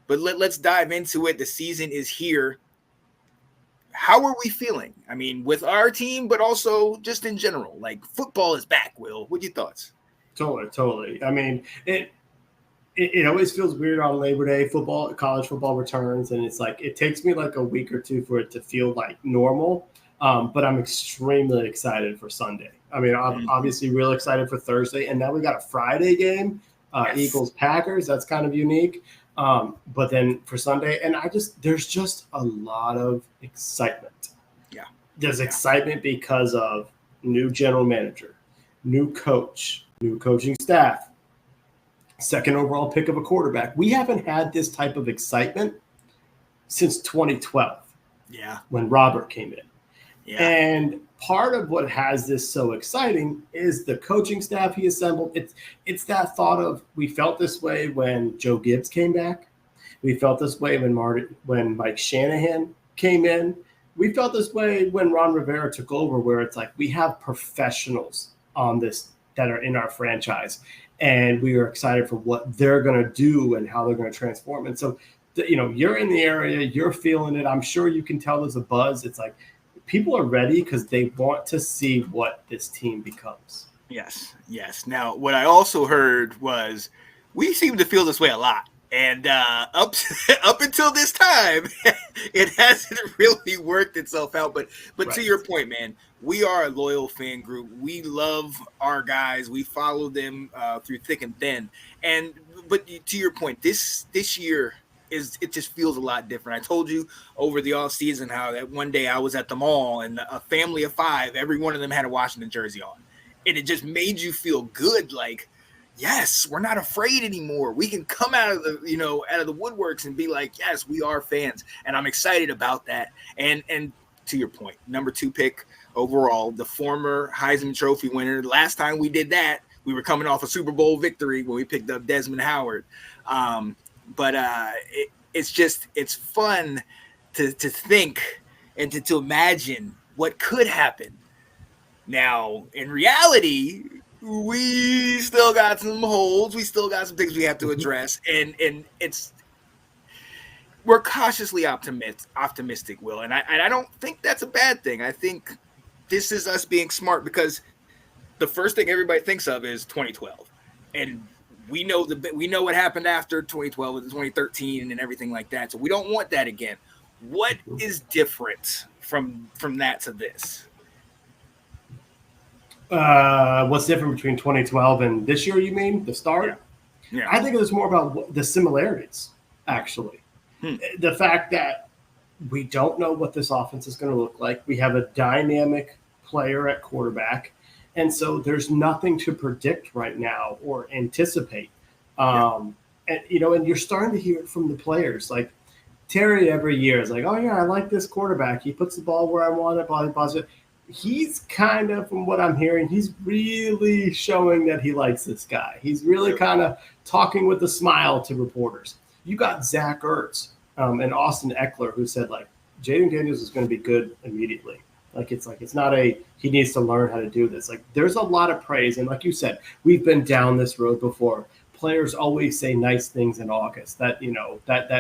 but let's dive into it. The season is here. How are we feeling? I mean, with our team, but also just in general. Like, football is back, Will. What are your thoughts? Totally. I mean, it always feels weird on Labor Day. College football returns, and it's like it takes me like a week or two for it to feel like normal. But I'm extremely excited for Sunday. I mean, I'm obviously real excited for Thursday, and now we got a Friday game, yes. Eagles Packers. That's kind of unique. But then for Sunday, and there's just a lot of excitement. Yeah, there's excitement because of new general manager, new coach, new coaching staff. Second overall pick of a quarterback. We haven't had this type of excitement since 2012. Yeah. When Robert came in. Yeah. And part of what has this so exciting is the coaching staff he assembled. It's that thought of, we felt this way when Joe Gibbs came back. We felt this way when Mike Shanahan came in. We felt this way when Ron Rivera took over, where it's like we have professionals on this that are in our franchise. And we are excited for what they're going to do and how they're going to transform. And so, you're in the area, you're feeling it. I'm sure you can tell there's a buzz. It's like people are ready because they want to see what this team becomes. Yes. Now, what I also heard was we seem to feel this way a lot. And up until this time, it hasn't really worked itself out. But right. To your point, man, we are a loyal fan group. We love our guys. We follow them through thick and thin. But to your point, this year it just feels a lot different. I told you over the off season how that one day I was at the mall and a family of 5, every one of them had a Washington jersey on, and it just made you feel good, like, yes, we're not afraid anymore. We can come out of the woodworks and be like, yes, we are fans. And I'm excited about that. And to your point, number 2 pick overall, the former Heisman Trophy winner. Last time we did that, we were coming off a Super Bowl victory when we picked up Desmond Howard. But it's fun to think and to imagine what could happen. Now, in reality, we still got some holes. We still got some things we have to address, and we're cautiously optimistic, Will, and I don't think that's a bad thing. I think this is us being smart, because the first thing everybody thinks of is 2012, and we know what happened after 2012 with 2013 and everything like that. So we don't want that again. What is different from that to this? What's different between 2012 and this year, you mean, the start? Yeah. I think it was more about the similarities, actually. The fact that we don't know what this offense is going to look like. We have a dynamic player at quarterback, and so there's nothing to predict right now or anticipate. And you're starting to hear it from the players. Like, Terry every year is like, oh, yeah, I like this quarterback. He puts the ball where I want it, blah, blah, blah. He's kind of, from what I'm hearing, he's really showing that he likes this guy. He's really kind of talking with a smile to reporters. You got Zach Ertz and Austin Eckler, who said, like, Jaden Daniels is going to be good immediately. It's not he needs to learn how to do this. Like, there's a lot of praise. And like you said, we've been down this road before. Players always say nice things in August. That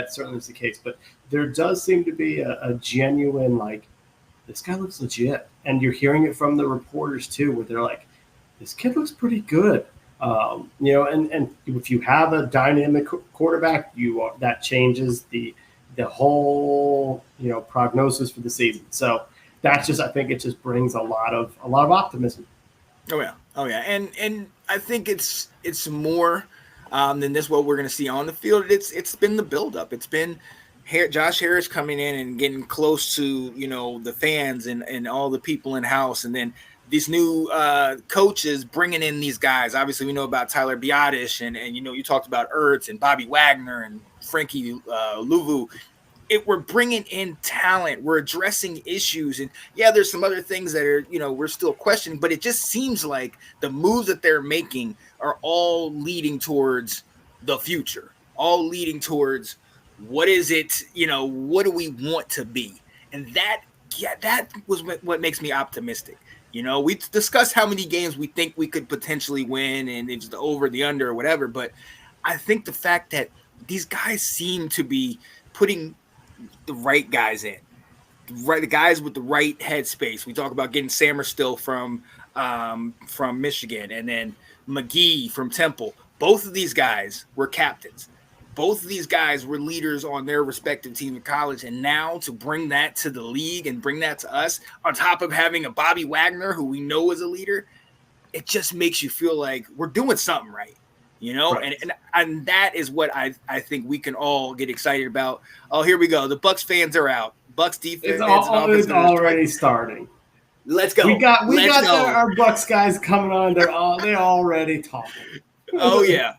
certainly is the case. But there does seem to be a genuine, like, this guy looks legit. And you're hearing it from the reporters too, where they're like, this kid looks pretty good. And if you have a dynamic quarterback, that changes the whole, prognosis for the season. So that's just, I think it just brings a lot of optimism. Oh yeah. And I think it's more than this what we're going to see on the field. It's been the buildup. It's been Josh Harris coming in and getting close to, the fans and all the people in house. And then these new coaches bringing in these guys. Obviously, we know about Tyler Biadasz and you talked about Ertz and Bobby Wagner and Frankie Louvu. We're bringing in talent. We're addressing issues. And, yeah, there's some other things that are, we're still questioning. But it just seems like the moves that they're making are all leading towards the future, all leading towards what is it, what do we want to be? And that was what makes me optimistic. We discussed how many games we think we could potentially win and it's the over, the under, or whatever. But I think the fact that these guys seem to be putting the right guys in, right, the guys with the right headspace. We talk about getting Samerstill from Michigan, and then McGee from Temple. Both of these guys were captains. Both of these guys were leaders on their respective teams in college, and now to bring that to the league and bring that to us, on top of having a Bobby Wagner, who we know is a leader, it just makes you feel like we're doing something right, you know? Right. And that is what I think we can all get excited about. Oh, here we go. The Bucks fans are out. Bucks defense It's already starting. Let's go. We got our Bucks guys coming on. They already talking. Oh yeah.